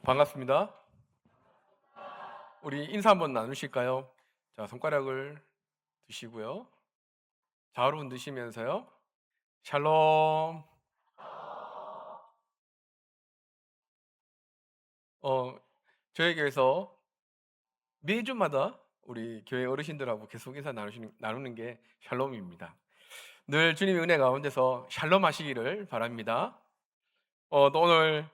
반갑습니다. 우리 인사 한번 나누실까요? 자, 손가락을 드시고요. 좌우로 흔드시면서요. 샬롬. 어, 저희 교회에서 매주마다 우리 교회 어르신들하고 계속 인사 나누는 게 샬롬입니다. 늘 주님의 은혜 가운데서 샬롬 하시기를 바랍니다. 또 오늘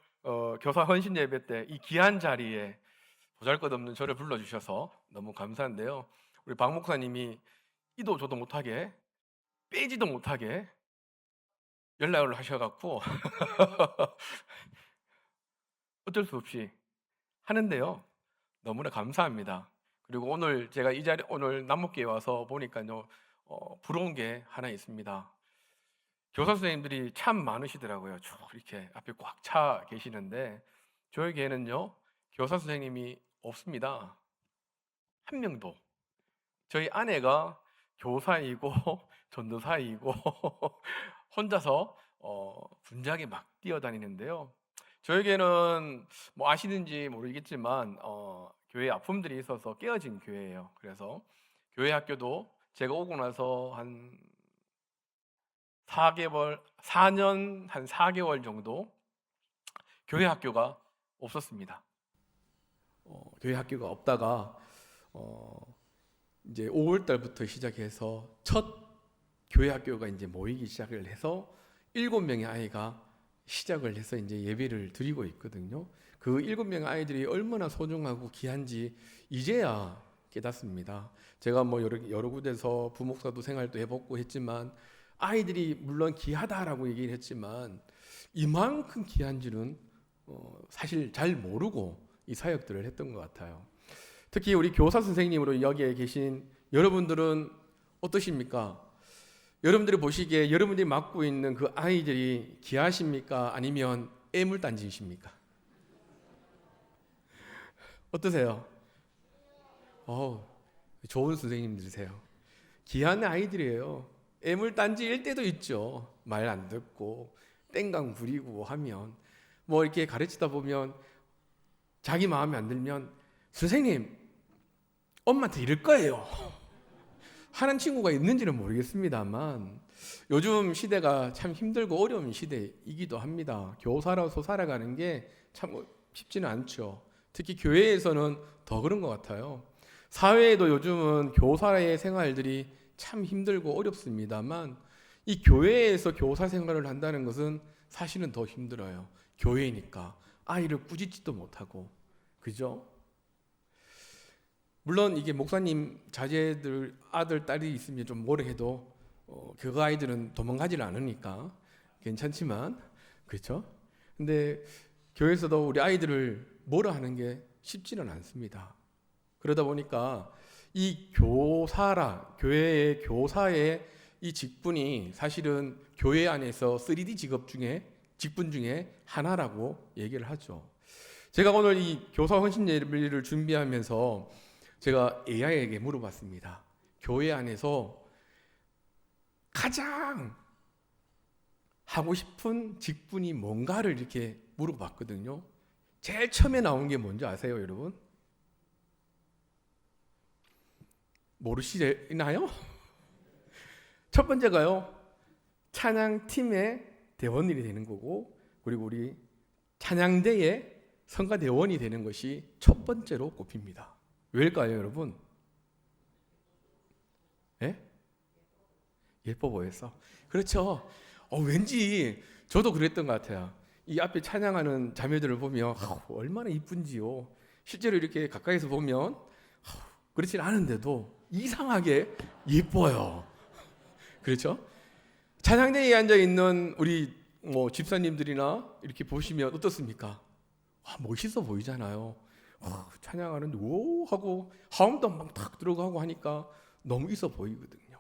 교사 헌신 예배 때 이 귀한 자리에 보잘것없는 저를 불러주셔서 너무 감사한데요. 우리 박 목사님이 이도 저도 못하게 빼지도 못하게 연락을 하셔갖고 어쩔 수 없이 하는데요. 너무나 감사합니다. 그리고 오늘 제가 이 자리 오늘 남목교에 와서 보니까요, 부러운 게 하나 있습니다. 교사 선생님들이 참 많으시더라고요. 쭉 이렇게 앞에 꽉 차 계시는데 저희 교회는요 교사 선생님이 없습니다. 한 명도. 저희 아내가 교사이고 전도사이고 혼자서 분주하게 막 뛰어다니는데요. 저에게는 뭐 아시는지 모르겠지만 교회에 아픔들이 있어서 깨어진 교회예요. 그래서 교회 학교도 제가 오고 나서 한 4년 한 4개월 정도 교회 학교가 없었습니다. 교회 학교가 없다가 이제 5월 달부터 시작해서 첫 교회 학교가 이제 모이기 시작을 해서 7명의 아이가 시작을 해서 이제 예배를 드리고 있거든요. 그 7명의 아이들이 얼마나 소중하고 귀한지 이제야 깨닫습니다. 제가 뭐 여러 군데서 부목사도 생활도 해보고 했지만 아이들이 물론 귀하다라고 얘기를 했지만 이만큼 귀한지는 사실 잘 모르고 이 사역들을 했던 것 같아요. 특히 우리 교사 선생님으로 여기에 계신 여러분들은 어떠십니까? 여러분들이 보시기에 여러분들이 맡고 있는 그 아이들이 귀하십니까? 아니면 애물단지이십니까? 어떠세요? 좋은 선생님들이세요. 귀한 아이들이에요. 애물단지일 때도 있죠. 말 안 듣고 땡강 부리고 하면 뭐 이렇게 가르치다 보면 자기 마음에 안 들면 선생님 엄마한테 이럴 거예요 하는 친구가 있는지는 모르겠습니다만 요즘 시대가 참 힘들고 어려운 시대이기도 합니다. 교사로서 살아가는 게 참 쉽지는 않죠. 특히 교회에서는 더 그런 것 같아요. 사회에도 요즘은 교사의 생활들이 참 힘들고 어렵습니다만 이 교회에서 교사 생활을 한다는 것은 사실은 더 힘들어요. 교회니까 아이를 꾸짖지도 못하고, 그죠? 물론 이게 목사님 자제들 아들 딸이 있으면 좀 뭐라 해도 그 아이들은 도망가질 않으니까 괜찮지만, 그렇죠? 근데 교회에서도 우리 아이들을 뭐라 하는 게 쉽지는 않습니다. 그러다 보니까 이 교회의 교사의 이 직분이 사실은 교회 안에서 3D 직분 중에 하나라고 얘기를 하죠. 제가 오늘 이 교사 헌신 예배를 준비하면서 제가 AI에게 물어봤습니다. 교회 안에서 가장 하고 싶은 직분이 뭔가를 이렇게 물어봤거든요. 제일 처음에 나온 게 뭔지 아세요, 여러분? 모르시나요? 첫 번째가요, 찬양팀의 대원일이 되는 거고, 그리고 우리 찬양대의 성가대원이 되는 것이 첫 번째로 꼽힙니다. 왜일까요, 여러분? 예? 예뻐 보였어. 그렇죠. 왠지 저도 그랬던 것 같아요. 이 앞에 찬양하는 자매들을 보면 얼마나 이쁜지요. 실제로 이렇게 가까이서 보면 그렇진 않은데도 이상하게 예뻐요. 그렇죠? 찬양대에 앉아 있는 우리 집사님들이나 이렇게 보시면 어떻습니까? 멋있어 보이잖아요. 찬양하는데 오 하고 하음도 막 탁 들어가고 하니까 너무 있어 보이거든요.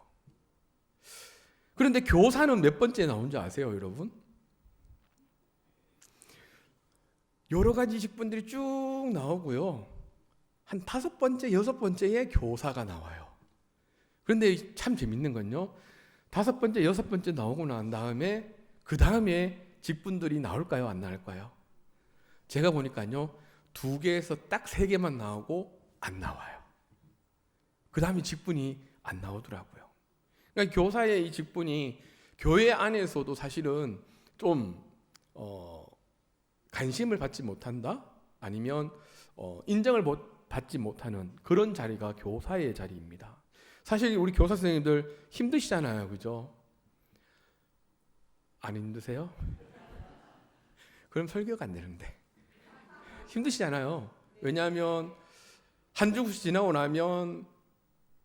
그런데 교사는 몇 번째 나온지 아세요, 여러분? 여러 가지 직분들이 쭉 나오고요. 한 5번째, 6번째에 교사가 나와요. 그런데 참 재밌는 건요. 5번째, 6번째 나오고 난 다음에 그 다음에 직분들이 나올까요, 안 나올까요? 제가 보니까요, 2개에서 딱 3개만 나오고 안 나와요. 그 다음에 직분이 안 나오더라고요. 그러니까 교사의 이 직분이 교회 안에서도 사실은 좀 관심을 받지 못한다? 아니면 인정을 받지 못하는 그런 자리가 교사의 자리입니다. 사실 우리 교사 선생님들 힘드시잖아요. 그죠? 안 힘드세요? 그럼 설교가 안 되는데. 힘드시잖아요. 왜냐하면 한 주 지나고 나면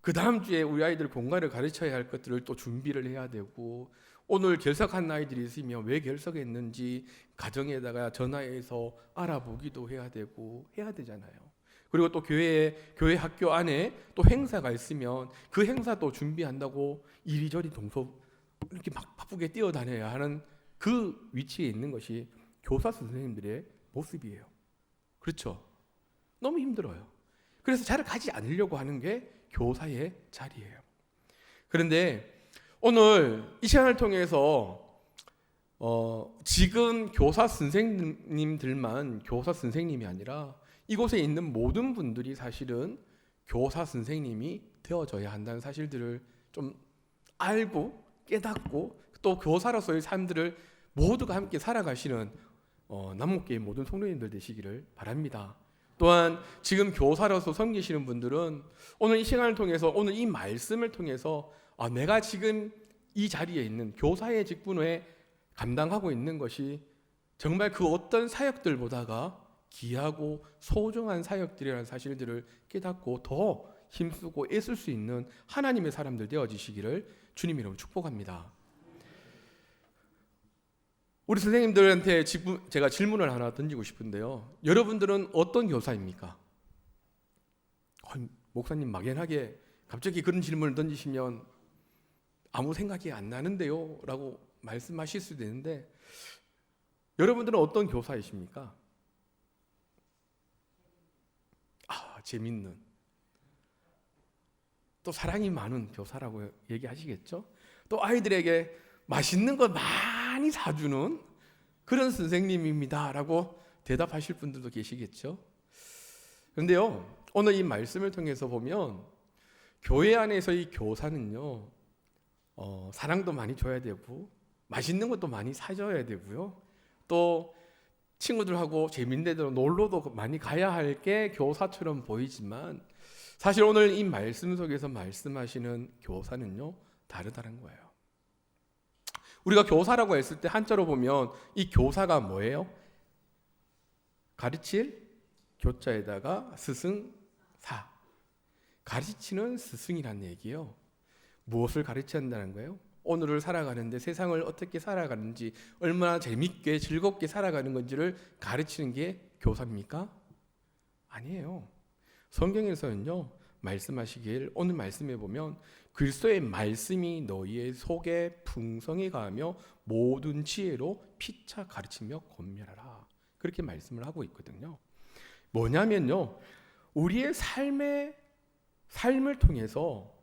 그 다음 주에 우리 아이들 공간을 가르쳐야 할 것들을 또 준비를 해야 되고, 오늘 결석한 아이들이 있으면 왜 결석했는지 가정에다가 전화해서 알아보기도 해야 되고 해야 되잖아요. 그리고 또 교회 학교 안에 또 행사가 있으면 그 행사도 준비한다고 이리저리 동서 이렇게 막 바쁘게 뛰어다녀야 하는 그 위치에 있는 것이 교사 선생님들의 모습이에요. 그렇죠? 너무 힘들어요. 그래서 자를 가지 않으려고 하는 게 교사의 자리예요. 그런데 오늘 이 시간을 통해서 지금 교사 선생님들만 교사 선생님이 아니라 이곳에 있는 모든 분들이 사실은 교사 선생님이 되어져야 한다는 사실들을 좀 알고 깨닫고 또 교사로서의 삶들을 모두가 함께 살아가시는 남목교의 모든 성도님들 되시기를 바랍니다. 또한 지금 교사로서 섬기시는 분들은 오늘 이 시간을 통해서 오늘 이 말씀을 통해서 내가 지금 이 자리에 있는 교사의 직분에 감당하고 있는 것이 정말 그 어떤 사역들보다가 귀하고 소중한 사역들이라는 사실들을 깨닫고 더 힘쓰고 애쓸 수 있는 하나님의 사람들 되어지시기를 주님 이름으로 축복합니다. 우리 선생님들한테 제가 질문을 하나 던지고 싶은데요. 여러분들은 어떤 교사입니까? 목사님 막연하게 갑자기 그런 질문을 던지시면 아무 생각이 안 나는데요 라고 말씀하실 수도 있는데, 여러분들은 어떤 교사이십니까? 재밌는, 또 사랑이 많은 교사라고 얘기하시겠죠? 또 아이들에게 맛있는 거 많이 사주는 그런 선생님입니다 라고 대답하실 분들도 계시겠죠? 그런데요, 오늘 이 말씀을 통해서 보면 교회 안에서의 교사는요, 사랑도 많이 줘야 되고 맛있는 것도 많이 사줘야 되고요, 또 친구들하고 재밌는 데로 놀러도 많이 가야 할 게 교사처럼 보이지만 사실 오늘 이 말씀 속에서 말씀하시는 교사는요 다르다는 거예요. 우리가 교사라고 했을 때 한자로 보면 이 교사가 뭐예요? 가르칠 교자에다가 스승사, 가르치는 스승이라는 얘기예요. 무엇을 가르쳐야 한다는 거예요? 오늘을 살아가는데 세상을 어떻게 살아가는지, 얼마나 재밌게 즐겁게 살아가는 건지를 가르치는 게 교사입니까? 아니에요. 성경에서는요 말씀하시길, 오늘 말씀해 보면 그리스도의 말씀이 너희의 속에 풍성히 가하며 모든 지혜로 피차 가르치며 권면하라, 그렇게 말씀을 하고 있거든요. 뭐냐면요, 우리의 삶을 통해서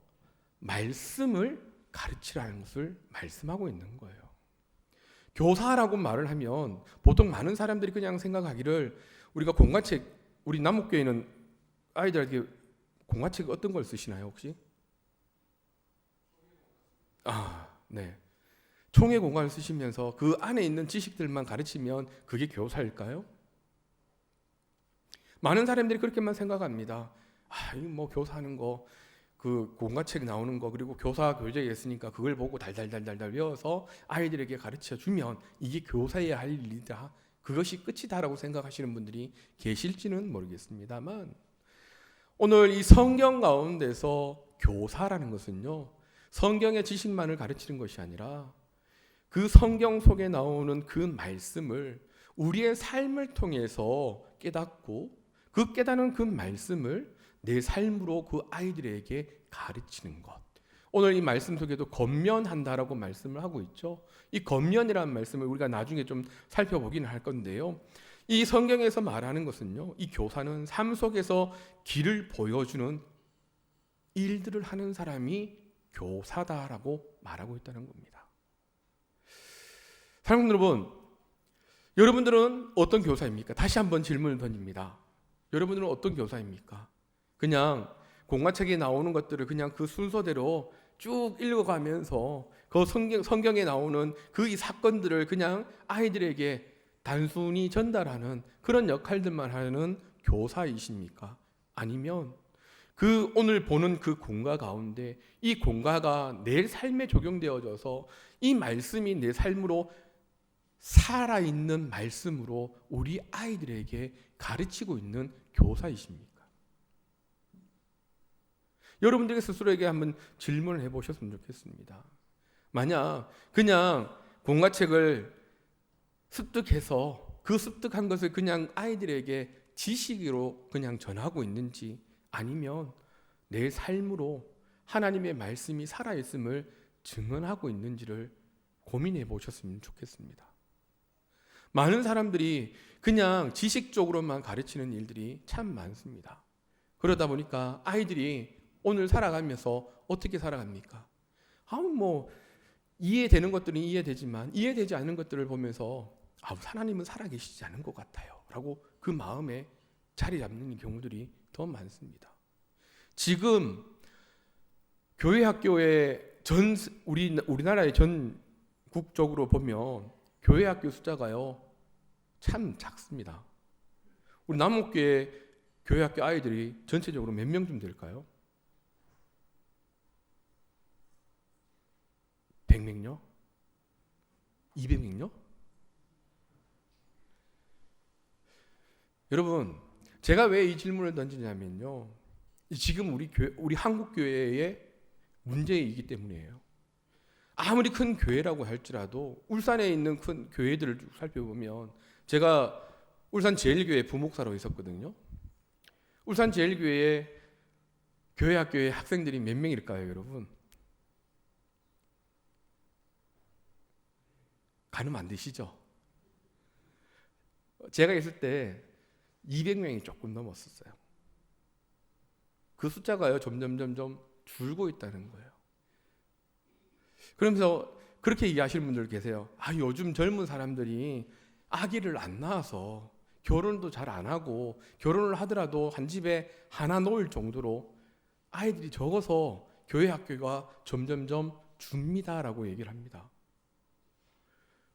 말씀을 가르치라는 것을 말씀하고 있는 거예요. 교사라고 말을 하면 보통 많은 사람들이 그냥 생각하기를, 우리가 공과책, 우리 남목교회는 아이들에게 공과책 어떤 걸 쓰시나요 혹시? 네. 총회 공간을 쓰시면서 그 안에 있는 지식들만 가르치면 그게 교사일까요? 많은 사람들이 그렇게만 생각합니다. 뭐 교사하는 거, 그 공과책 나오는 거, 그리고 교사 교재에 있으니까 그걸 보고 달달달달달 외워서 아이들에게 가르쳐 주면 이게 교사의 할 일이다, 그것이 끝이다라고 생각하시는 분들이 계실지는 모르겠습니다만, 오늘 이 성경 가운데서 교사라는 것은요 성경의 지식만을 가르치는 것이 아니라 그 성경 속에 나오는 그 말씀을 우리의 삶을 통해서 깨닫고 그 깨닫는 그 말씀을 내 삶으로 그 아이들에게 가르치는 것. 오늘 이 말씀 속에도 권면한다라고 말씀을 하고 있죠. 이 권면이라는 말씀을 우리가 나중에 좀 살펴보기는 할 건데요, 이 성경에서 말하는 것은요, 이 교사는 삶 속에서 길을 보여주는 일들을 하는 사람이 교사다라고 말하고 있다는 겁니다. 사랑하는 여러분, 여러분들은 어떤 교사입니까? 다시 한번 질문을 던집니다. 여러분들은 어떤 교사입니까? 그냥 공과책에 나오는 것들을 그냥 그 순서대로 쭉 읽어가면서 그 성경에 나오는 그 이 사건들을 그냥 아이들에게 단순히 전달하는 그런 역할들만 하는 교사이십니까? 아니면 그 오늘 보는 그 공과 가운데 이 공과가 내 삶에 적용되어져서 이 말씀이 내 삶으로 살아있는 말씀으로 우리 아이들에게 가르치고 있는 교사이십니까? 여러분들에게 스스로에게 한번 질문을 해보셨으면 좋겠습니다. 만약 그냥 공과책을 습득해서 그 습득한 것을 그냥 아이들에게 지식으로 그냥 전하고 있는지, 아니면 내 삶으로 하나님의 말씀이 살아있음을 증언하고 있는지를 고민해 보셨으면 좋겠습니다. 많은 사람들이 그냥 지식적으로만 가르치는 일들이 참 많습니다. 그러다 보니까 아이들이 오늘 살아가면서 어떻게 살아갑니까? 뭐 이해되는 것들은 이해되지만 이해되지 않는 것들을 보면서 하나님은 살아계시지 않은 것 같아요 라고 그 마음에 자리 잡는 경우들이 더 많습니다. 지금 교회 학교의 우리나라의 전국적으로 보면 교회 학교 숫자가요 참 작습니다. 우리 남목교회 교회 학교 아이들이 전체적으로 몇 명쯤 될까요? 100명요? 200명요? 여러분, 제가 왜 이 질문을 던지냐면요, 지금 우리 한국 교회의 문제이기 때문이에요. 아무리 큰 교회라고 할지라도 울산에 있는 큰 교회들을 쭉 살펴보면, 제가 울산 제일교회 부목사로 있었거든요. 울산 제일교회의 교회 학교의 학생들이 몇 명일까요, 여러분? 가늠 안 되시죠? 제가 있을 때 200명이 조금 넘었었어요. 그 숫자가요 점점 줄고 있다는 거예요. 그러면서 그렇게 이해하시는 분들 계세요. 요즘 젊은 사람들이 아기를 안 낳아서 결혼도 잘 안 하고, 결혼을 하더라도 한 집에 하나 놓을 정도로 아이들이 적어서 교회 학교가 점점 줍니다라고 얘기를 합니다.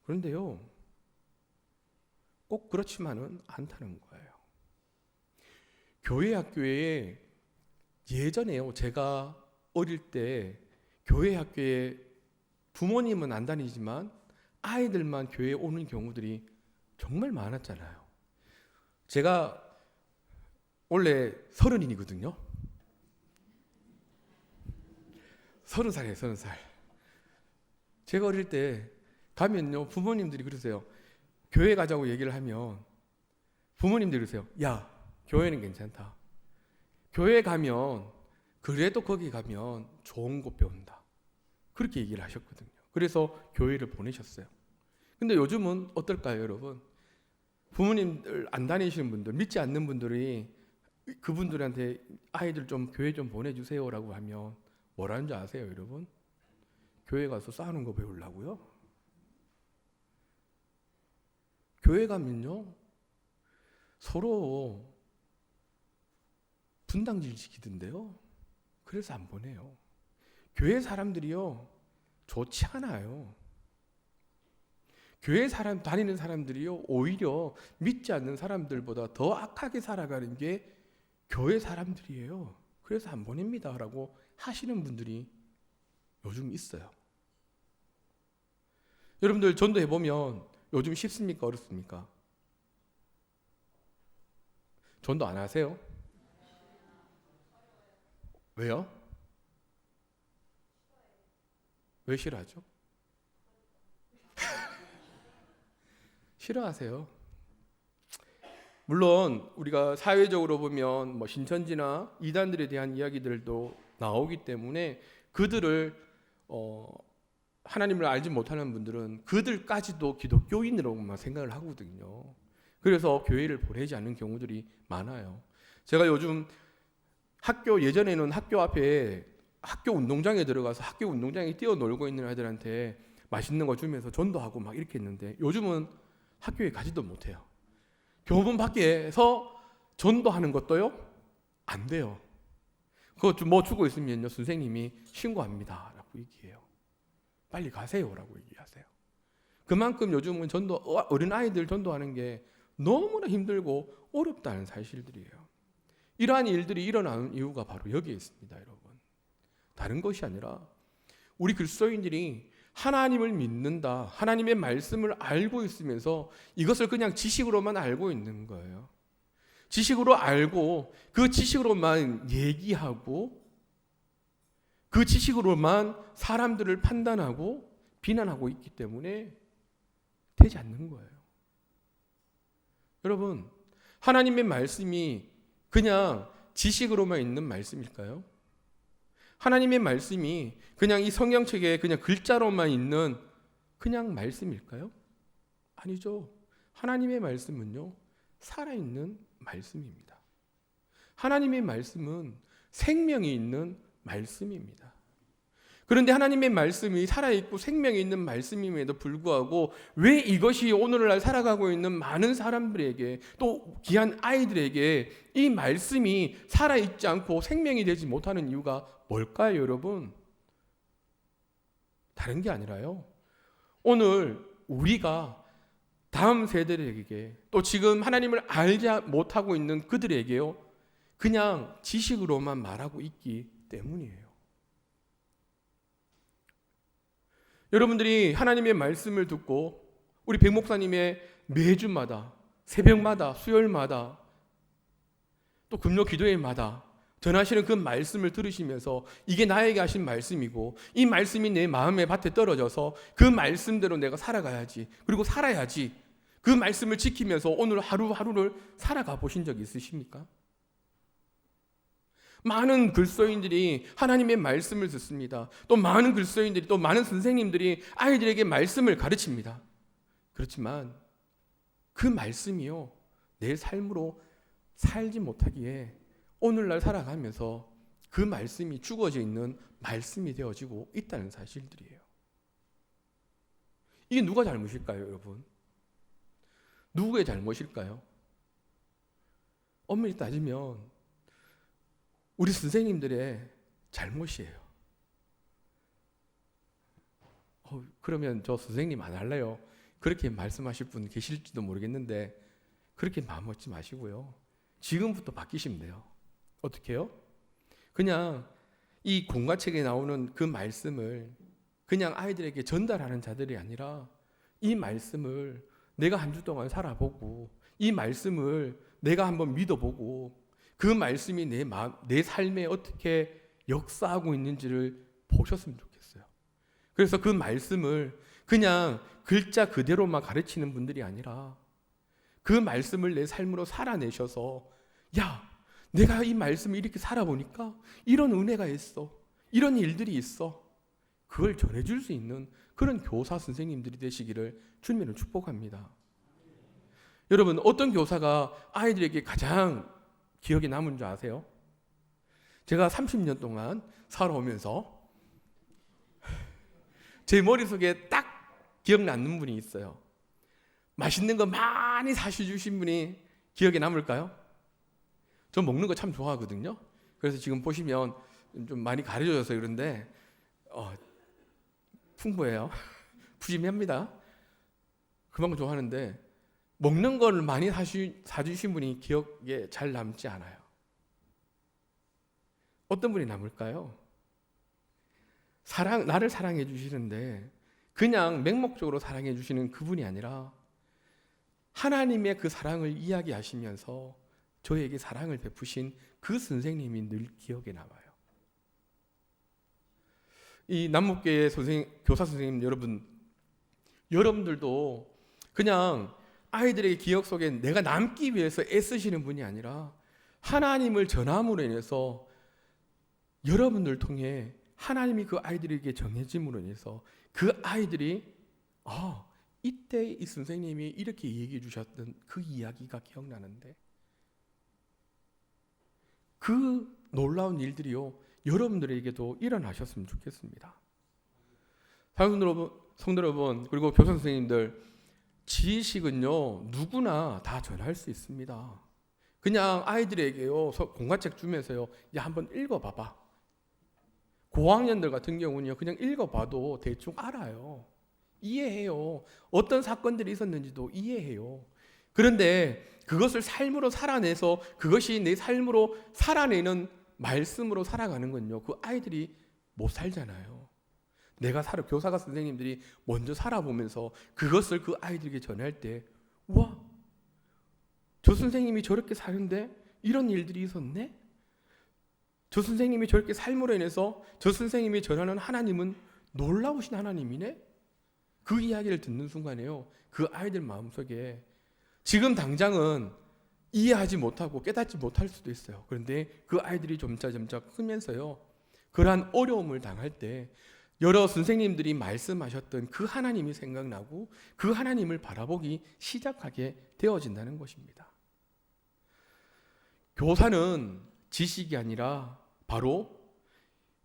그런데요, 꼭 그렇지만은 않다는 거예요. 교회 학교에 예전에요, 제가 어릴 때 교회 학교에 부모님은 안 다니지만 아이들만 교회에 오는 경우들이 정말 많았잖아요. 제가 원래 30이거든요. 30살이에요, 30살. 제가 어릴 때 가면요, 부모님들이 그러세요. 교회 가자고 얘기를 하면 부모님들이 그러세요. 야, 교회는 괜찮다. 교회 가면 그래도 거기 가면 좋은 거 배운다. 그렇게 얘기를 하셨거든요. 그래서 교회를 보내셨어요. 근데 요즘은 어떨까요, 여러분? 부모님들 안 다니시는 분들, 믿지 않는 분들이 그분들한테 아이들 좀 교회 좀 보내주세요라고 하면 뭐라는 줄 아세요, 여러분? 교회 가서 싸우는 거 배우려고요? 교회 가면요, 서로 분당질 지키던데요. 그래서 안 보내요. 교회 사람들이요, 좋지 않아요. 교회 다니는 사람들이요, 오히려 믿지 않는 사람들보다 더 악하게 살아가는 게 교회 사람들이에요. 그래서 안 보냅니다 라고 하시는 분들이 요즘 있어요. 여러분들 전도해보면 요즘 쉽습니까, 어렵습니까? 전도 안 하세요? 왜요? 왜 싫어하죠? 싫어하세요. 물론 우리가 사회적으로 보면 뭐 신천지나 이단들에 대한 이야기들도 나오기 때문에 그들을 하나님을 알지 못하는 분들은 그들까지도 기독교인으로만 생각을 하거든요. 그래서 교회를 보내지 않는 경우들이 많아요. 제가 요즘 예전에는 학교 앞에 학교 운동장에 들어가서 학교 운동장에 뛰어놀고 있는 아이들한테 맛있는 거 주면서 전도하고 막 이렇게 했는데, 요즘은 학교에 가지도 못해요. 교문 밖에서 전도하는 것도요? 안 돼요. 그거 뭐 주고 있으면요, 선생님이 신고합니다 라고 얘기해요. 빨리 가세요 라고 얘기하세요. 그만큼 요즘은 어린아이들 전도하는 게 너무나 힘들고 어렵다는 사실들이에요. 이러한 일들이 일어나는 이유가 바로 여기에 있습니다, 여러분. 다른 것이 아니라 우리 그리스도인들이 하나님을 믿는다, 하나님의 말씀을 알고 있으면서 이것을 그냥 지식으로만 알고 있는 거예요. 지식으로 알고 그 지식으로만 얘기하고 그 지식으로만 사람들을 판단하고 비난하고 있기 때문에 되지 않는 거예요. 여러분, 하나님의 말씀이 그냥 지식으로만 있는 말씀일까요? 하나님의 말씀이 그냥 이 성경책에 그냥 글자로만 있는 그냥 말씀일까요? 아니죠. 하나님의 말씀은요, 살아있는 말씀입니다. 하나님의 말씀은 생명이 있는 말씀입니다. 그런데 하나님의 말씀이 살아있고 생명이 있는 말씀임에도 불구하고 왜 이것이 오늘날 살아가고 있는 많은 사람들에게 또 귀한 아이들에게 이 말씀이 살아있지 않고 생명이 되지 못하는 이유가 뭘까요, 여러분? 다른 게 아니라요, 오늘 우리가 다음 세대들에게 또 지금 하나님을 알지 못하고 있는 그들에게요, 그냥 지식으로만 말하고 있기 때문이에요. 여러분들이 하나님의 말씀을 듣고 우리 백 목사님의 매주마다 새벽마다 수요일마다 또 금요 기도회마다 전하시는 그 말씀을 들으시면서 이게 나에게 하신 말씀이고 이 말씀이 내 마음의 밭에 떨어져서 그 말씀대로 내가 살아가야지, 그리고 살아야지, 그 말씀을 지키면서 오늘 하루하루를 살아가 보신 적 있으십니까? 많은 글서인들이 하나님의 말씀을 듣습니다. 또 많은 글서인들이, 또 많은 선생님들이 아이들에게 말씀을 가르칩니다. 그렇지만 그 말씀이요, 내 삶으로 살지 못하기에 오늘날 살아가면서 그 말씀이 죽어져 있는 말씀이 되어지고 있다는 사실들이에요. 이게 누가 잘못일까요, 여러분? 누구의 잘못일까요? 엄밀히 따지면 우리 선생님들의 잘못이에요. 그러면 저 선생님 안 할래요, 그렇게 말씀하실 분 계실지도 모르겠는데 그렇게 마음 먹지 마시고요, 지금부터 바뀌시면 돼요. 어떻게 해요? 그냥 이 공과책에 나오는 그 말씀을 그냥 아이들에게 전달하는 자들이 아니라 이 말씀을 내가 한 주 동안 살아보고 이 말씀을 내가 한번 믿어보고 그 말씀이 내 삶에 어떻게 역사하고 있는지를 보셨으면 좋겠어요. 그래서 그 말씀을 그냥 글자 그대로만 가르치는 분들이 아니라 그 말씀을 내 삶으로 살아내셔서, 야, 내가 이 말씀을 이렇게 살아보니까 이런 은혜가 있어, 이런 일들이 있어, 그걸 전해줄 수 있는 그런 교사 선생님들이 되시기를 주님으로 축복합니다. 여러분, 어떤 교사가 아이들에게 가장 기억에 남은 줄 아세요? 제가 30년 동안 살아오면서 제 머릿속에 딱 기억 남는 분이 있어요. 맛있는 거 많이 사주신 분이 기억에 남을까요? 저 먹는 거 참 좋아하거든요. 그래서 지금 보시면 좀 많이 가려져서 그런데 풍부해요. 푸짐합니다. 그만큼 좋아하는데 먹는 걸 많이 사주신 분이 기억에 잘 남지 않아요. 어떤 분이 남을까요? 나를 사랑해 주시는데 그냥 맹목적으로 사랑해 주시는 그분이 아니라 하나님의 그 사랑을 이야기하시면서 저에게 사랑을 베푸신 그 선생님이 늘 기억에 남아요. 이 남목교의 교사 선생님 여러분들도 그냥 아이들의 기억 속에 내가 남기 위해서 애쓰시는 분이 아니라 하나님을 전함으로 인해서 여러분들 통해 하나님이 그 아이들에게 정해짐으로 인해서 그 아이들이 이때 이 선생님이 이렇게 얘기해 주셨던 그 이야기가 기억나는데, 그 놀라운 일들이요, 여러분들에게도 일어나셨으면 좋겠습니다. 성도 여러분, 그리고 교사 선생님들, 지식은요 누구나 다 전할 수 있습니다. 그냥 아이들에게요 공과책 주면서요, 야 한번 읽어봐봐. 고학년들 같은 경우는요 그냥 읽어봐도 대충 알아요. 이해해요. 어떤 사건들이 있었는지도 이해해요. 그런데 그것을 삶으로 살아내서 그것이 내 삶으로 살아내는 말씀으로 살아가는 건요, 그 아이들이 못 살잖아요. 내가 교사가 선생님들이 먼저 살아보면서 그것을 그 아이들에게 전할 때, 우와, 저 선생님이 저렇게 사는데 이런 일들이 있었네? 저 선생님이 저렇게 삶으로 인해서 저 선생님이 전하는 하나님은 놀라우신 하나님이네? 그 이야기를 듣는 순간에요, 그 아이들 마음속에 지금 당장은 이해하지 못하고 깨닫지 못할 수도 있어요. 그런데 그 아이들이 점차 크면서요, 그러한 어려움을 당할 때 여러 선생님들이 말씀하셨던 그 하나님이 생각나고 그 하나님을 바라보기 시작하게 되어진다는 것입니다. 교사는 지식이 아니라 바로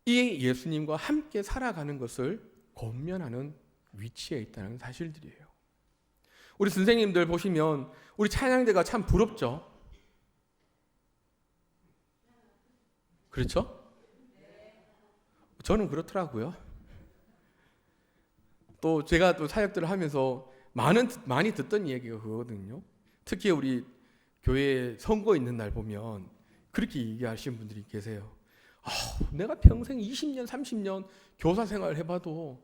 이 예수님과 함께 살아가는 것을 권면하는 위치에 있다는 사실들이에요. 우리 선생님들 보시면 우리 찬양대가 참 부럽죠? 그렇죠? 저는 그렇더라고요. 또 제가 또 사역들을 하면서 많이 듣던 얘기가 그거거든요. 특히 우리 교회에 선거 있는 날 보면 그렇게 얘기하시는 분들이 계세요. 내가 평생 20년, 30년 교사 생활을 해봐도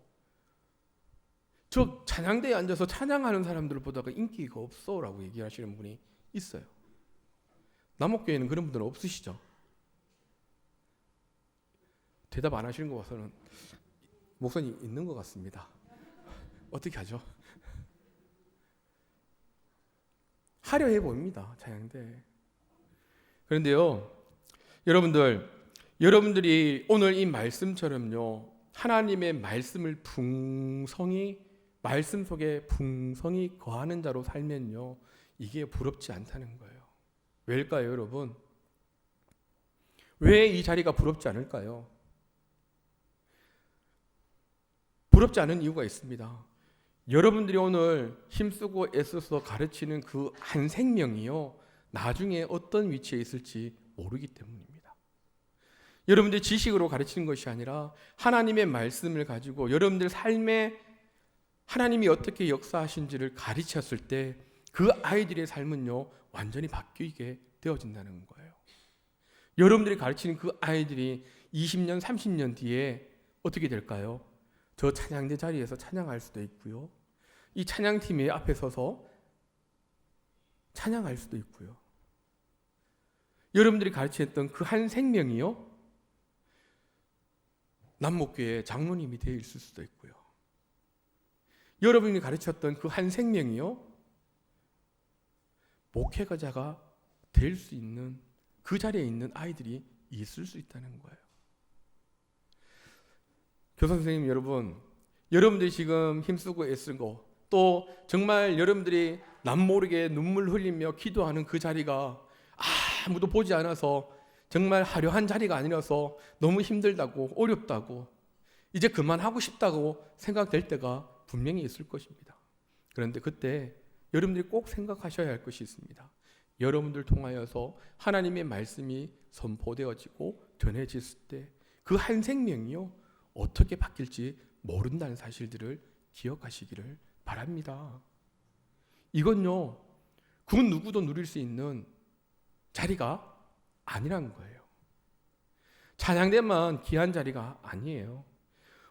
저 찬양대에 앉아서 찬양하는 사람들을 보다가 인기가 없어 라고 얘기하시는 분이 있어요. 남목교회는 그런 분들은 없으시죠? 대답 안 하시는 거 봐서는 목선이 있는 것 같습니다. 어떻게 하죠? 하려 해봅니다, 찬양대. 그런데요, 여러분들이 오늘 이 말씀처럼요, 하나님의 말씀을 말씀 속에 풍성히 거하는 자로 살면요, 이게 부럽지 않다는 거예요. 왜일까요, 여러분? 왜 이 자리가 부럽지 않을까요? 부럽지 않은 이유가 있습니다. 여러분들이 오늘 힘쓰고 애써서 가르치는 그 한 생명이요, 나중에 어떤 위치에 있을지 모르기 때문입니다. 여러분들이 지식으로 가르치는 것이 아니라 하나님의 말씀을 가지고 여러분들 삶에 하나님이 어떻게 역사하신지를 가르쳤을 때 그 아이들의 삶은요, 완전히 바뀌게 되어진다는 거예요. 여러분들이 가르치는 그 아이들이 20년, 30년 뒤에 어떻게 될까요? 저 찬양대 자리에서 찬양할 수도 있고요, 이 찬양팀의 앞에 서서 찬양할 수도 있고요, 여러분들이 가르쳤던 그 한 생명이요, 남목교회 장로님이 되어 있을 수도 있고요, 여러분이 가르쳤던 그 한 생명이요, 목회자가 될 수 있는 그 자리에 있는 아이들이 있을 수 있다는 거예요. 교사 선생님 여러분들이 지금 힘쓰고 애쓰고 또 정말 여러분들이 남모르게 눈물 흘리며 기도하는 그 자리가 아무도 보지 않아서 정말 화려한 자리가 아니라서 너무 힘들다고 어렵다고 이제 그만하고 싶다고 생각될 때가 분명히 있을 것입니다. 그런데 그때 여러분들이 꼭 생각하셔야 할 것이 있습니다. 여러분들 통하여서 하나님의 말씀이 선포되어지고 전해졌을 때 그 한 생명이요, 어떻게 바뀔지 모른다는 사실들을 기억하시기를 바랍니다. 이건요, 그 누구도 누릴 수 있는 자리가 아니라는 거예요. 찬양대만 귀한 자리가 아니에요.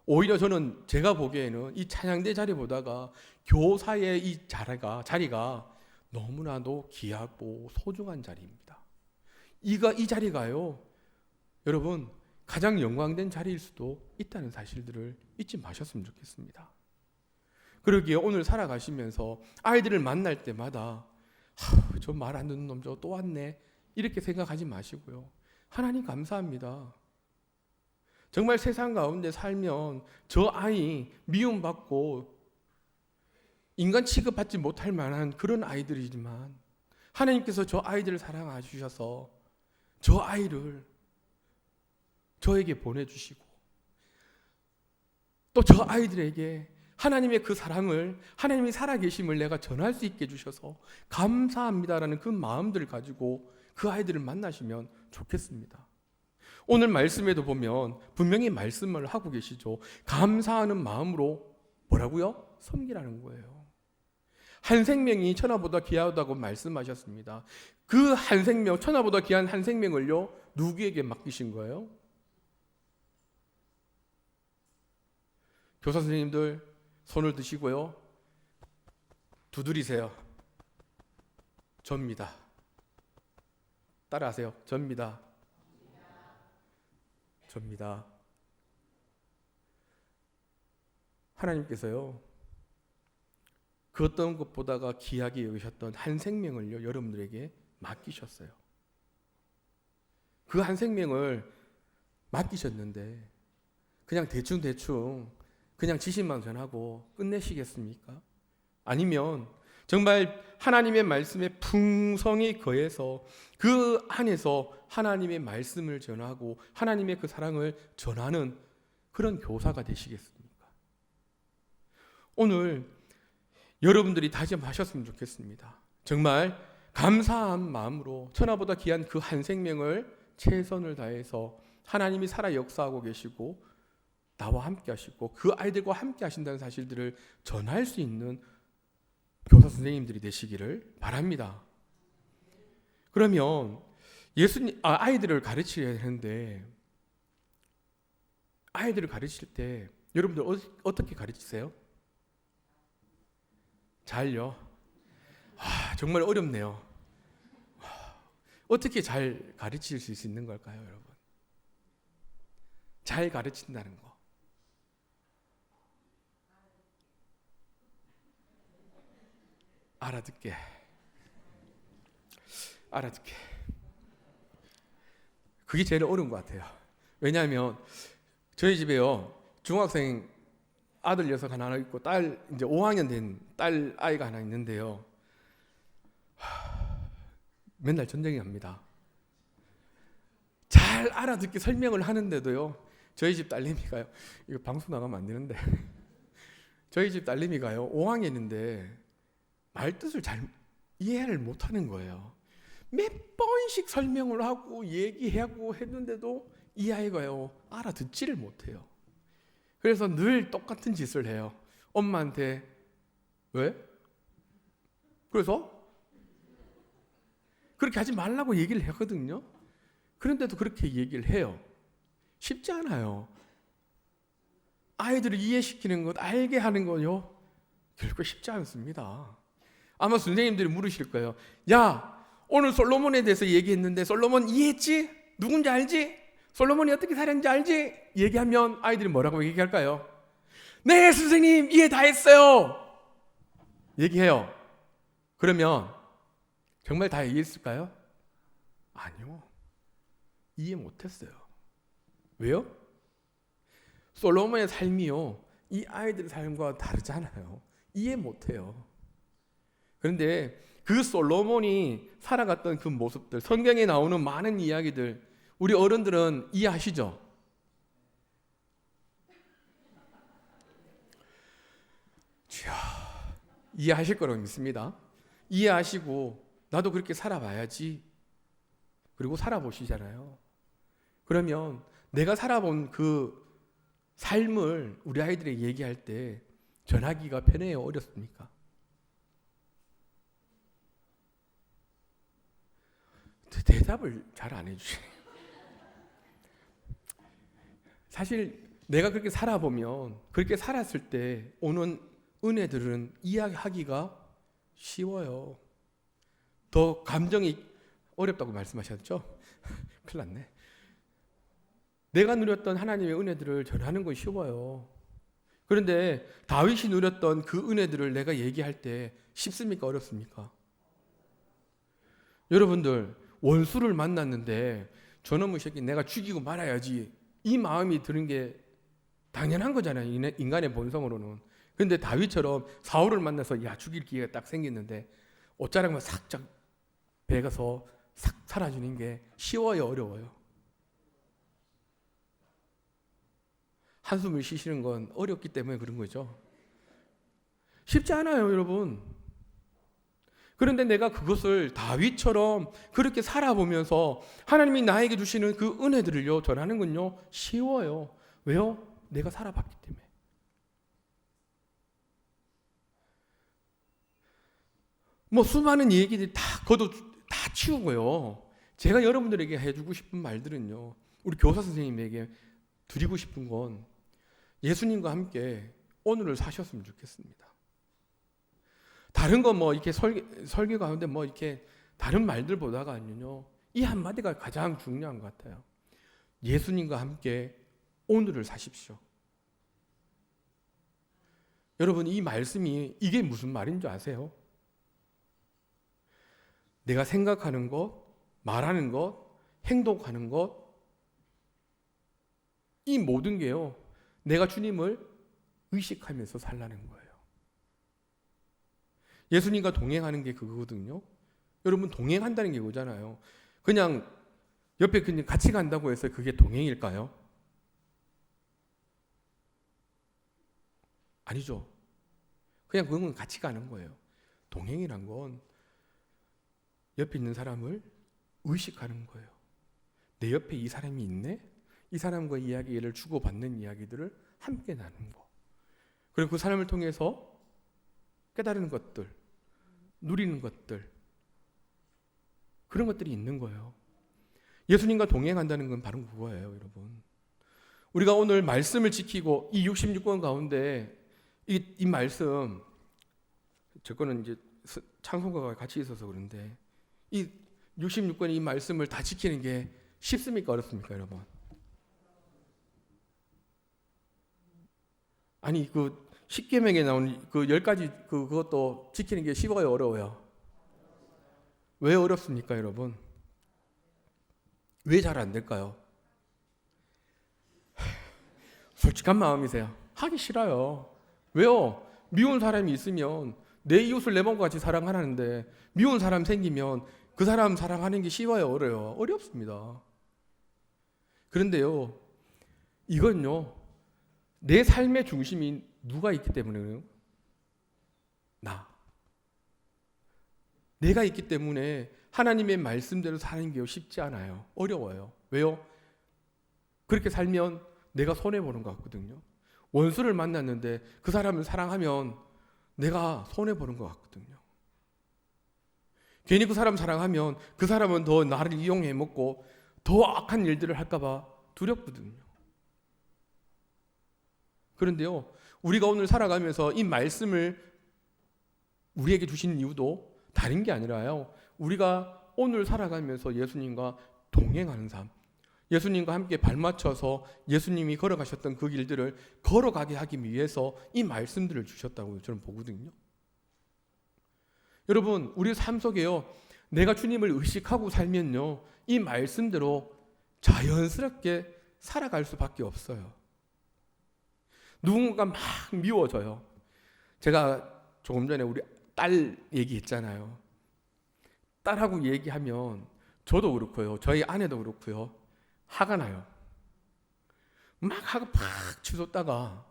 오히려 저는 제가 보기에는 이 찬양대 자리보다가 교사의 이 자리가 너무나도 귀하고 소중한 자리입니다. 이 자리가요, 여러분 가장 영광된 자리일 수도 있다는 사실들을 잊지 마셨으면 좋겠습니다. 그러기에 오늘 살아가시면서 아이들을 만날 때마다 저 말 안 듣는 놈 저 또 왔네 이렇게 생각하지 마시고요, 하나님 감사합니다. 정말 세상 가운데 살면 저 아이 미움받고 인간 취급받지 못할 만한 그런 아이들이지만 하나님께서 저 아이들을 사랑해 주셔서 저 아이를 저에게 보내주시고 또 저 아이들에게 하나님의 그 사랑을, 하나님이 살아계심을 내가 전할 수 있게 해주셔서 감사합니다라는 그 마음들을 가지고 그 아이들을 만나시면 좋겠습니다. 오늘 말씀에도 보면 분명히 말씀을 하고 계시죠. 감사하는 마음으로 뭐라고요? 섬기라는 거예요. 한 생명이 천하보다 귀하다고 말씀하셨습니다. 그 한 생명, 천하보다 귀한 한 생명을요, 누구에게 맡기신 거예요? 교사 선생님들 손을 드시고요, 두드리세요. 접니다. 따라하세요. 접니다. 접니다. 하나님께서요, 그 어떤 것보다가 귀하게 여기셨던 한 생명을요, 여러분들에게 맡기셨어요. 그 한 생명을 맡기셨는데 그냥 대충 그냥 지시만 전하고 끝내시겠습니까? 아니면 정말 하나님의 말씀에 풍성히 거해서 그 안에서 하나님의 말씀을 전하고 하나님의 그 사랑을 전하는 그런 교사가 되시겠습니까? 오늘 여러분들이 다짐하셨으면 좋겠습니다. 정말 감사한 마음으로 천하보다 귀한 그 한 생명을 최선을 다해서 하나님이 살아 역사하고 계시고 나와 함께 하시고 그 아이들과 함께 하신다는 사실들을 전할 수 있는 교사 선생님들이 되시기를 바랍니다. 그러면 아이들을 가르쳐야 되는데 아이들을 가르칠 때 여러분들 어떻게 가르치세요? 잘요? 정말 어렵네요. 어떻게 잘 가르칠 수 있는 걸까요, 여러분? 잘 가르친다는 거. 알아듣게. 그게 제일 어려운 것 같아요. 왜냐하면 저희 집에요, 중학생 아들 녀석 하나 있고 딸 이제 5학년 된 딸 아이가 하나 있는데요. 맨날 전쟁이 납니다. 잘 알아듣게 설명을 하는데도요, 저희 집 딸내미가요, 이거 방송 나가면 안 되는데 저희 집 딸내미가요 5학년인데 말뜻을 잘 이해를 못하는 거예요. 몇 번씩 설명을 하고 얘기하고 했는데도 이 아이가요 알아듣지를 못해요. 그래서 늘 똑같은 짓을 해요. 엄마한테 왜? 그래서 그렇게 하지 말라고 얘기를 하거든요. 그런데도 그렇게 얘기를 해요. 쉽지 않아요. 아이들을 이해시키는 것, 알게 하는 거요, 결코 쉽지 않습니다. 아마 선생님들이 물으실 거예요. 야, 오늘 솔로몬에 대해서 얘기했는데 솔로몬 이해했지? 누군지 알지? 솔로몬이 어떻게 살았는지 알지? 얘기하면 아이들이 뭐라고 얘기할까요? 네, 선생님 이해 다 했어요. 얘기해요. 그러면 정말 다 이해했을까요? 아니요. 이해 못했어요. 왜요? 솔로몬의 삶이요, 이 아이들의 삶과 다르잖아요. 이해 못해요. 그런데 그 솔로몬이 살아갔던 그 모습들, 성경에 나오는 많은 이야기들, 우리 어른들은 이해하시죠? 이해하실 거라고 믿습니다. 이해하시고 나도 그렇게 살아봐야지. 그리고 살아보시잖아요. 그러면 내가 살아본 그 삶을 우리 아이들에게 얘기할 때 전하기가 편해요? 어렵습니까? 대답을 잘 안 해주시네요. 사실 내가 그렇게 살아보면, 그렇게 살았을 때 오는 은혜들은 이야기하기가 쉬워요. 더 감정이 어렵다고 말씀하셨죠? 큰일 났네. 내가 누렸던 하나님의 은혜들을 전하는 건 쉬워요. 그런데 다윗이 누렸던 그 은혜들을 내가 얘기할 때 쉽습니까? 어렵습니까? 여러분들, 원수를 만났는데 저놈의 새끼 내가 죽이고 말아야지, 이 마음이 드는 게 당연한 거잖아요, 인간의 본성으로는. 그런데 다윗처럼 사울을 만나서 야, 죽일 기회가 딱 생겼는데 옷자락만 싹 베가서 싹 사라지는 게 쉬워요, 어려워요? 한숨을 쉬시는 건 어렵기 때문에 그런 거죠. 쉽지 않아요, 여러분. 그런데 내가 그것을 다윗처럼 그렇게 살아보면서 하나님이 나에게 주시는 그 은혜들을요 전하는 건요 쉬워요. 왜요? 내가 살아봤기 때문에. 뭐 수많은 얘기들이 다 치우고요. 제가 여러분들에게 해주고 싶은 말들은요, 우리 교사 선생님에게 드리고 싶은 건 예수님과 함께 오늘을 사셨으면 좋겠습니다. 다른 거 뭐 이렇게 설교 가운데 뭐 이렇게 다른 말들보다가는요, 이 한마디가 가장 중요한 것 같아요. 예수님과 함께 오늘을 사십시오. 여러분, 이 말씀이 이게 무슨 말인 줄 아세요? 내가 생각하는 것, 말하는 것, 행동하는 것, 이 모든 게요, 내가 주님을 의식하면서 살라는 거예요. 예수님과 동행하는 게 그거거든요. 여러분, 동행한다는 게 그거잖아요. 그냥 옆에 그냥 같이 간다고 해서 그게 동행일까요? 아니죠. 그냥 그건 같이 가는 거예요. 동행이란 건 옆에 있는 사람을 의식하는 거예요. 내 옆에 이 사람이 있네? 이 사람과 이야기를 주고받는 이야기들을 함께 나누는 거. 그리고 그 사람을 통해서 깨달은 것들, 누리는 것들, 그런 것들이 있는 거예요. 예수님과 동행한다는 건 바로 그거예요, 여러분. 우리가 오늘 말씀을 지키고 이 66권 가운데 이 말씀, 제 거는 이제 찬송가가 같이 있어서 그런데 이 66권 이 말씀을 다 지키는 게 쉽습니까? 어렵습니까, 여러분? 아니, 그 십계명에 나온 그 10가지 그것도 지키는 게 쉬워요, 어려워요? 왜 어렵습니까, 여러분? 왜 잘 안 될까요? 솔직한 마음이세요. 하기 싫어요. 왜요? 미운 사람이 있으면 내 이웃을 내 몸과 같이 사랑하라는데 미운 사람 생기면 그 사람 사랑하는 게 쉬워요, 어려워요? 어렵습니다. 그런데요, 이건요, 내 삶의 중심이 누가 있기 때문에요? 내가 있기 때문에 하나님의 말씀대로 사는 게 쉽지 않아요. 어려워요. 왜요? 그렇게 살면 내가 손해보는 것 같거든요. 원수를 만났는데 그 사람을 사랑하면 내가 손해보는 것 같거든요. 괜히 그 사람 사랑하면 그 사람은 더 나를 이용해 먹고 더 악한 일들을 할까봐 두렵거든요. 그런데요, 우리가 오늘 살아가면서 이 말씀을 우리에게 주신 이유도 다른 게 아니라요, 우리가 오늘 살아가면서 예수님과 동행하는 삶, 예수님과 함께 발맞춰서 예수님이 걸어가셨던 그 길들을 걸어가게 하기 위해서 이 말씀들을 주셨다고 저는 보거든요. 여러분, 우리 삶 속에요, 내가 주님을 의식하고 살면요, 이 말씀대로 자연스럽게 살아갈 수밖에 없어요. 누군가 막 미워져요. 제가 조금 전에 우리 딸 얘기했잖아요. 딸하고 얘기하면 저도 그렇고요, 저희 아내도 그렇고요, 화가 나요. 막 하고 팍 치솟다가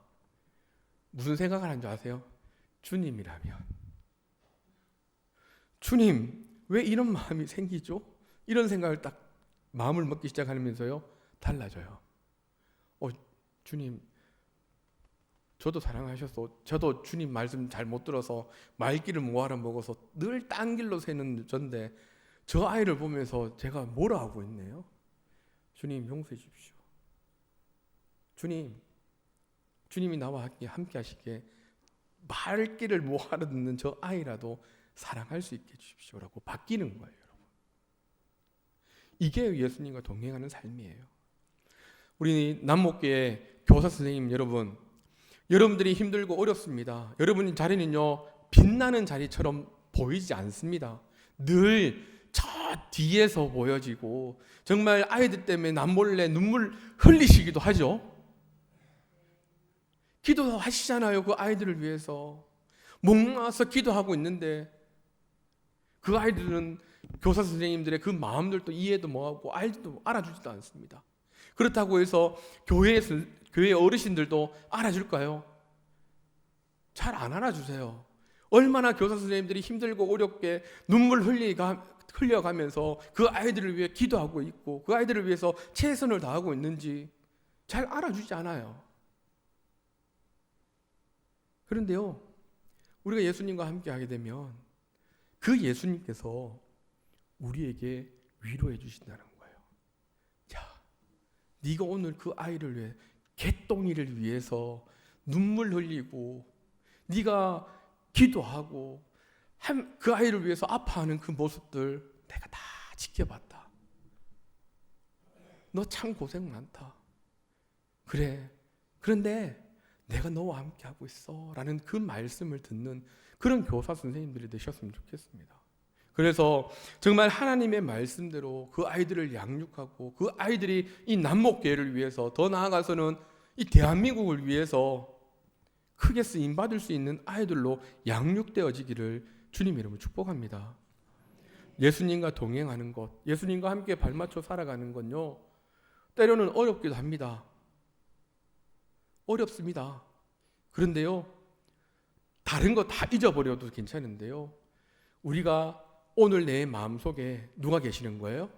무슨 생각을 하는 줄 아세요? 주님이라면, 주님 왜 이런 마음이 생기죠? 이런 생각을 딱 마음을 먹기 시작하면서요, 달라져요. 주님, 저도 사랑하셔서 저도 주님 말씀 잘 못 들어서 말귀를 모아라 먹어서 늘 딴 길로 새는 전데 저 아이를 보면서 제가 뭐라 하고 있네요? 주님 용서해 주십시오. 주님이 나와 함께 하시기에 말귀를 모아라 듣는 저 아이라도 사랑할 수 있게 해주십시오라고 바뀌는 거예요, 여러분. 이게 예수님과 동행하는 삶이에요. 우리 남목교회 교사 선생님 여러분, 여러분들이 힘들고 어렵습니다. 여러분의 자리는요, 빛나는 자리처럼 보이지 않습니다. 늘 저 뒤에서 보여지고 정말 아이들 때문에 남몰래 눈물 흘리시기도 하죠. 기도하시잖아요. 그 아이들을 위해서 목나와서 기도하고 있는데 그 아이들은 교사 선생님들의 그 마음들도 이해도 못하고 아이들도 알아주지도 않습니다. 그렇다고 해서 교회 어르신들도 알아줄까요? 잘 안 알아주세요. 얼마나 교사 선생님들이 힘들고 어렵게 눈물 흘려가면서 그 아이들을 위해 기도하고 있고 그 아이들을 위해서 최선을 다하고 있는지 잘 알아주지 않아요. 그런데요, 우리가 예수님과 함께 하게 되면 그 예수님께서 우리에게 위로해 주신다는 거예요. 자, 네가 오늘 그 아이를 위해, 개똥이를 위해서 눈물 흘리고 네가 기도하고 그 아이를 위해서 아파하는 그 모습들 내가 다 지켜봤다. 너 참 고생 많다. 그래, 그런데 내가 너와 함께 하고 있어 라는 그 말씀을 듣는 그런 교사 선생님들이 되셨으면 좋겠습니다. 그래서 정말 하나님의 말씀대로 그 아이들을 양육하고 그 아이들이 이 남목교회를 위해서, 더 나아가서는 이 대한민국을 위해서 크게 쓰임받을 수 있는 아이들로 양육되어지기를 주님 이름으로 축복합니다. 예수님과 동행하는 것, 예수님과 함께 발맞춰 살아가는 건요, 때로는 어렵기도 합니다. 어렵습니다. 그런데요, 다른 거 다 잊어버려도 괜찮은데요, 우리가 오늘 내 마음속에 누가 계시는 거예요?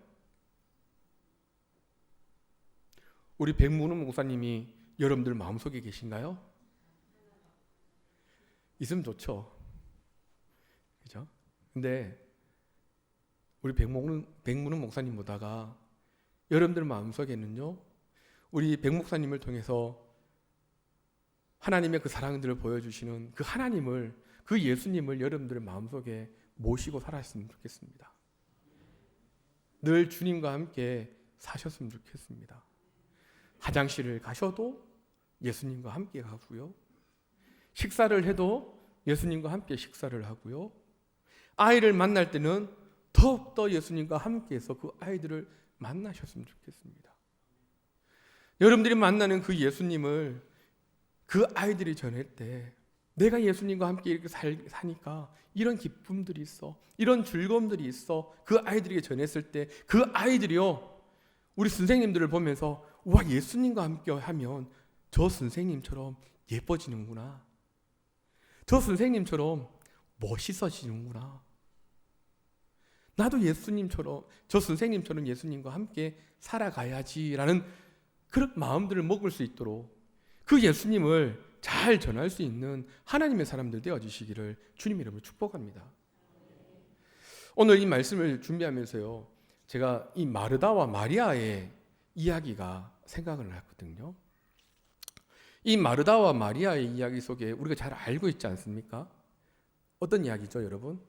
우리 백문우 목사님이 여러분들 마음속에 계신가요? 있으면 좋죠. 그죠? 근데 우리 백문우 목사님보다가 여러분들 마음속에는요, 우리 백 목사님을 통해서 하나님의 그 사랑들을 보여주시는 그 하나님을, 그 예수님을 여러분들의 마음속에 모시고 살았으면 좋겠습니다. 늘 주님과 함께 사셨으면 좋겠습니다. 화장실을 가셔도 예수님과 함께 가고요, 식사를 해도 예수님과 함께 식사를 하고요, 아이를 만날 때는 더욱더 예수님과 함께해서 그 아이들을 만나셨으면 좋겠습니다. 여러분들이 만나는 그 예수님을 그 아이들이 전할 때 내가 예수님과 함께 이렇게 사니까 이런 기쁨들이 있어, 이런 즐거움들이 있어, 그 아이들에게 전했을 때 그 아이들이요, 우리 선생님들을 보면서 와, 예수님과 함께 하면 저 선생님처럼 예뻐지는구나, 저 선생님처럼 멋있어지는구나, 나도 예수님처럼, 저 선생님처럼 예수님과 함께 살아가야지라는 그런 마음들을 먹을 수 있도록 그 예수님을 잘 전할 수 있는 하나님의 사람들 되어주시기를 주님 이름으로 축복합니다. 오늘 이 말씀을 준비하면서요, 제가 이 마르다와 마리아의 이야기가 생각을 났거든요. 이 마르다와 마리아의 이야기 속에 우리가 잘 알고 있지 않습니까? 어떤 이야기죠, 여러분?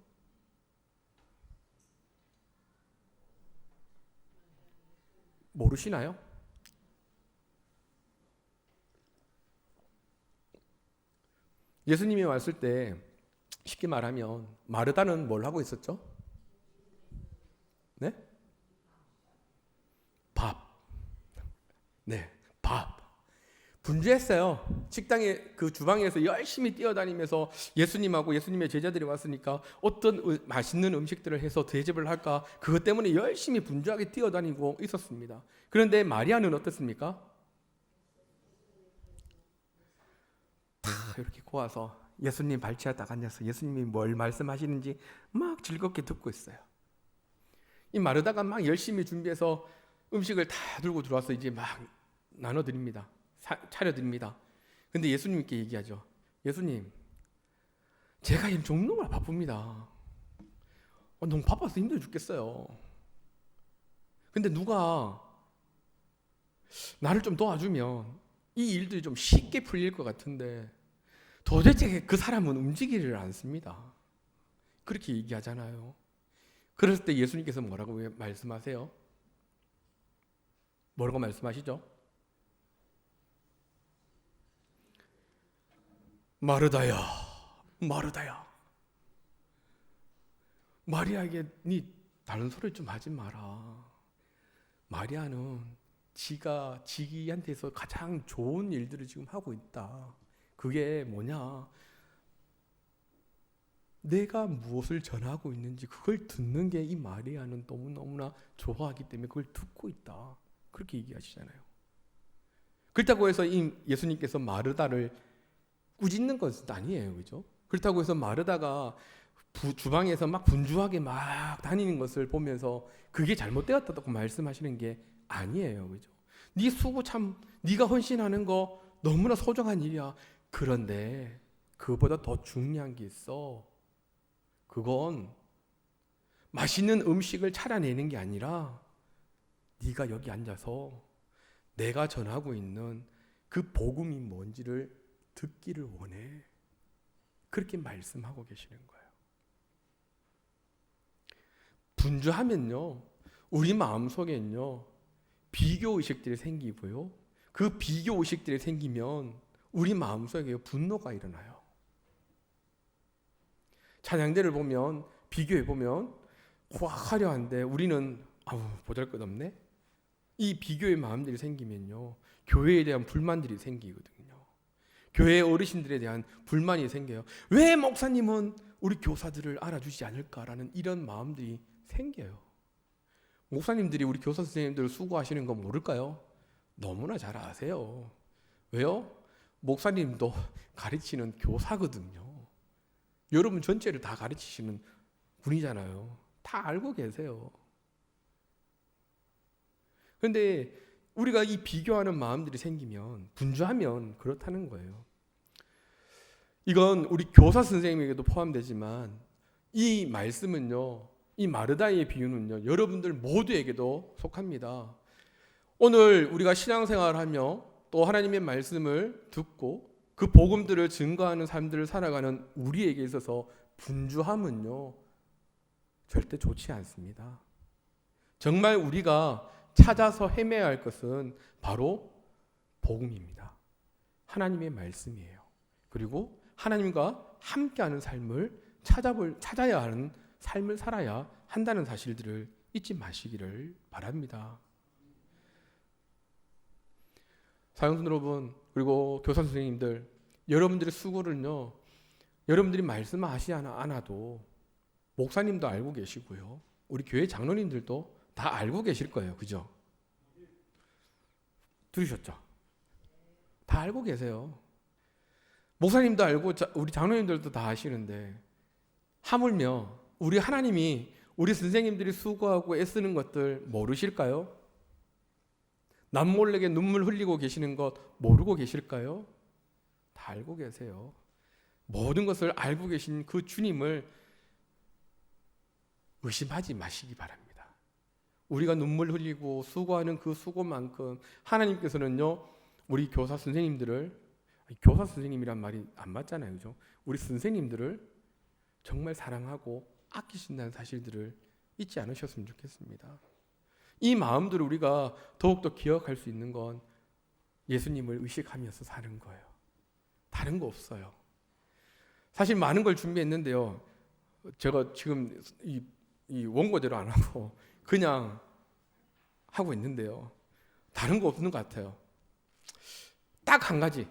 모르시나요? 예수님이 왔을 때 쉽게 말하면 마르다는 뭘 하고 있었죠? 네? 밥. 네, 밥. 분주했어요. 식당에, 그 주방에서 열심히 뛰어다니면서 예수님하고 예수님의 제자들이 왔으니까 어떤 맛있는 음식들을 해서 대접을 할까, 그것 때문에 열심히 분주하게 뛰어다니고 있었습니다. 그런데 마리아는 어떻습니까? 다 이렇게 고와서 예수님 발치에 딱 앉아서 예수님이 뭘 말씀하시는지 막 즐겁게 듣고 있어요. 이 마르다가 막 열심히 준비해서 음식을 다 들고 들어와서 이제 막 나눠드립니다. 차려드립니다. 근데 예수님께 얘기하죠. 예수님, 제가 지금 정말 바쁩니다. 너무 바빠서 힘들어 죽겠어요. 근데 누가 나를 좀 도와주면 이 일들이 좀 쉽게 풀릴 것 같은데 도대체 그 사람은 움직이지를 않습니다. 그렇게 얘기하잖아요. 그랬을 때 예수님께서 뭐라고 말씀하세요? 뭐라고 말씀하시죠? 마르다야, 마르다야, 마리아에게 네 다른 소리 좀 하지 마라. 마리아는 지기한테서 가장 좋은 일들을 지금 하고 있다. 그게 뭐냐? 내가 무엇을 전하고 있는지 그걸 듣는 게 이 마리아는 너무너무나 좋아하기 때문에 그걸 듣고 있다. 그렇게 얘기하시잖아요. 그렇다고 해서 이 예수님께서 마르다를 꾸짖는 것은 아니에요. 그죠? 그렇다고 해서 마르다가 주방에서 막 분주하게 막 다니는 것을 보면서 그게 잘못되었다고 말씀하시는 게 아니에요. 그죠? 네 수고 참, 네가 헌신하는 거 너무나 소중한 일이야. 그런데 그보다 더 중요한 게 있어. 그건 맛있는 음식을 차려내는 게 아니라 네가 여기 앉아서 내가 전하고 있는 그 복음이 뭔지를 듣기를 원해. 그렇게 말씀하고 계시는 거예요. 분주하면요, 우리 마음속에는요, 비교의식들이 생기고요. 그 비교의식들이 생기면 우리 마음속에 분노가 일어나요. 찬양대를 보면, 비교해보면 화려한데 우리는 보잘것없네? 이 비교의 마음들이 생기면요, 교회에 대한 불만들이 생기거든요. 교회 어르신들에 대한 불만이 생겨요. 왜 목사님은 우리 교사들을 알아주지 않을까라는 이런 마음들이 생겨요. 목사님들이 우리 교사 선생님들 수고하시는 거 모를까요? 너무나 잘 아세요. 왜요? 목사님도 가르치는 교사거든요. 여러분 전체를 다 가르치시는 분이잖아요. 다 알고 계세요. 그런데 우리가 이 비교하는 마음들이 생기면, 분주하면 그렇다는 거예요. 이건 우리 교사 선생님에게도 포함되지만 이 말씀은요, 이 마르다의 비유는요, 여러분들 모두에게도 속합니다. 오늘 우리가 신앙생활을 하며 또 하나님의 말씀을 듣고 그 복음들을 증거하는 삶들을 살아가는 우리에게 있어서 분주함은요, 절대 좋지 않습니다. 정말 우리가 찾아서 헤매야 할 것은 바로 복음입니다. 하나님의 말씀이에요. 그리고 하나님과 함께하는 삶을 찾아야 하는 삶을 살아야 한다는 사실들을 잊지 마시기를 바랍니다. 사역자 여러분, 그리고 교사 선생님들, 여러분들의 수고를요, 여러분들이 말씀하시지 않아도 목사님도 알고 계시고요, 우리 교회 장로님들도 다 알고 계실 거예요. 그죠? 들으셨죠? 다 알고 계세요. 목사님도 알고 우리 장로님들도 다 아시는데 하물며 우리 하나님이 우리 선생님들이 수고하고 애쓰는 것들 모르실까요? 남몰래게 눈물 흘리고 계시는 것 모르고 계실까요? 다 알고 계세요. 모든 것을 알고 계신 그 주님을 의심하지 마시기 바랍니다. 우리가 눈물 흘리고 수고하는 그 수고만큼 하나님께서는요, 우리 교사 선생님들을, 교사 선생님이란 말이 안 맞잖아요. 그죠? 우리 선생님들을 정말 사랑하고 아끼신다는 사실들을 잊지 않으셨으면 좋겠습니다. 이 마음들을 우리가 더욱더 기억할 수 있는 건 예수님을 의식하면서 사는 거예요. 다른 거 없어요. 사실 많은 걸 준비했는데요, 제가 지금 이 원고대로 안 하고 그냥 하고 있는데요, 다른 거 없는 것 같아요. 딱 한 가지.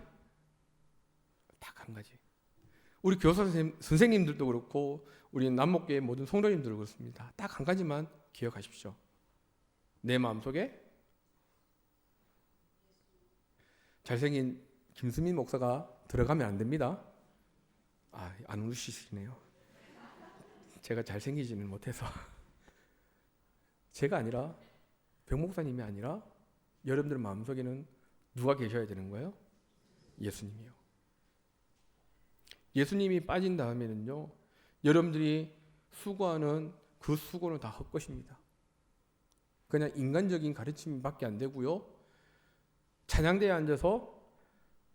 우리 교사 선생님들도 그렇고 우리 남목교회 모든 성도님들도 그렇습니다. 딱 한 가지만 기억하십시오. 내 마음속에 잘생긴 김수민 목사가 들어가면 안 됩니다. 안 웃으시네요. 제가 잘생기지는 못해서. 제가 아니라, 백 목사님이 아니라 여러분들 마음속에는 누가 계셔야 되는 거예요? 예수님이요. 예수님이 빠진 다음에는요, 여러분들이 수고하는 그 수고는 다 헛것입니다. 그냥 인간적인 가르침밖에 안 되고요, 찬양대에 앉아서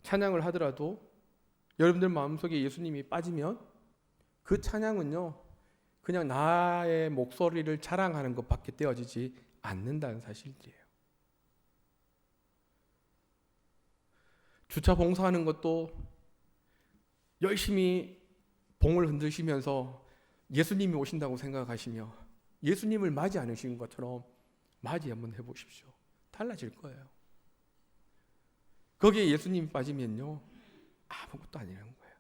찬양을 하더라도 여러분들 마음속에 예수님이 빠지면 그 찬양은요, 그냥 나의 목소리를 자랑하는 것밖에 되어지지 않는다는 사실이에요. 주차 봉사하는 것도 열심히 봉을 흔드시면서 예수님이 오신다고 생각하시며 예수님을 맞이 않으신 것처럼 맞이 한번 해보십시오. 달라질 거예요. 거기에 예수님이 빠지면요, 아무것도 아니라는 거예요.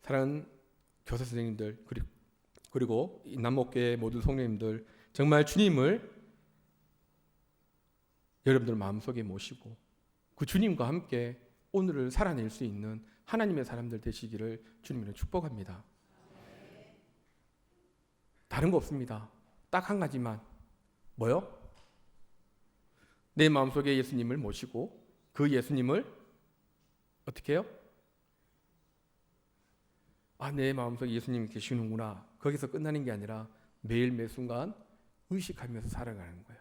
사랑하는 교사 선생님들, 그리고 남목교회 모든 성도님들, 정말 주님을 여러분들 마음속에 모시고 그 주님과 함께 오늘을 살아낼 수 있는 하나님의 사람들 되시기를 주님으로 축복합니다. 다른 거 없습니다. 딱 한 가지만. 뭐요? 내 마음속에 예수님을 모시고 그 예수님을 어떻게 해요? 내 마음속에 예수님이 계시는구나. 거기서 끝나는 게 아니라 매일 매 순간 의식하면서 살아가는 거예요.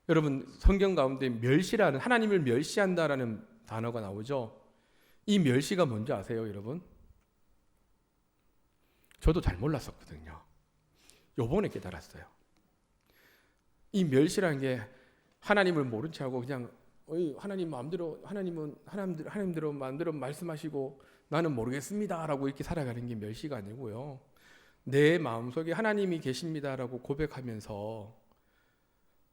여러분, 성경 가운데 멸시라는, 하나님을 멸시한다라는 단어가 나오죠. 이 멸시가 뭔지 아세요, 여러분? 저도 잘 몰랐었거든요. 요번에 깨달았어요. 이 멸시라는 게 하나님을 모른 체 하고 그냥 하나님 마음대로, 하나님대로 마음대로 말씀하시고 나는 모르겠습니다라고 이렇게 살아가는 게 멸시가 아니고요. 내 마음속에 하나님이 계십니다라고 고백하면서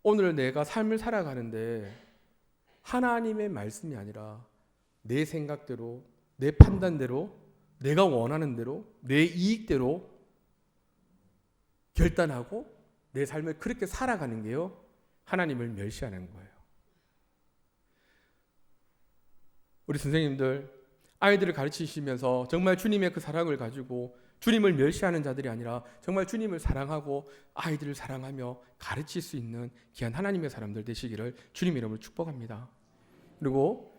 오늘 내가 삶을 살아가는데 하나님의 말씀이 아니라 내 생각대로, 내 판단대로, 내가 원하는 대로, 내 이익대로 결단하고 내 삶을 그렇게 살아가는 게요, 하나님을 멸시하는 거예요. 우리 선생님들 아이들을 가르치시면서 정말 주님의 그 사랑을 가지고 주님을 멸시하는 자들이 아니라 정말 주님을 사랑하고 아이들을 사랑하며 가르칠 수 있는 귀한 하나님의 사람들 되시기를 주님 이름으로 축복합니다. 그리고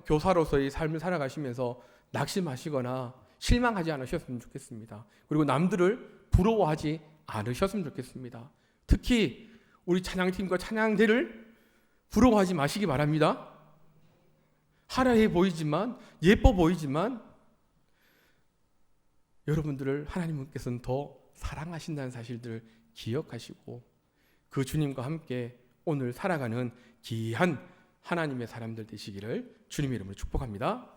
교사로서의 삶을 살아가시면서 낙심하시거나 실망하지 않으셨으면 좋겠습니다. 그리고 남들을 부러워하지 않으셨으면 좋겠습니다. 특히 우리 찬양팀과 찬양대를 부러워하지 마시기 바랍니다. 화려해 보이지만, 예뻐 보이지만 여러분들을 하나님께서는 더 사랑하신다는 사실들을 기억하시고 그 주님과 함께 오늘 살아가는 귀한 하나님의 사람들 되시기를 주님의 이름으로 축복합니다.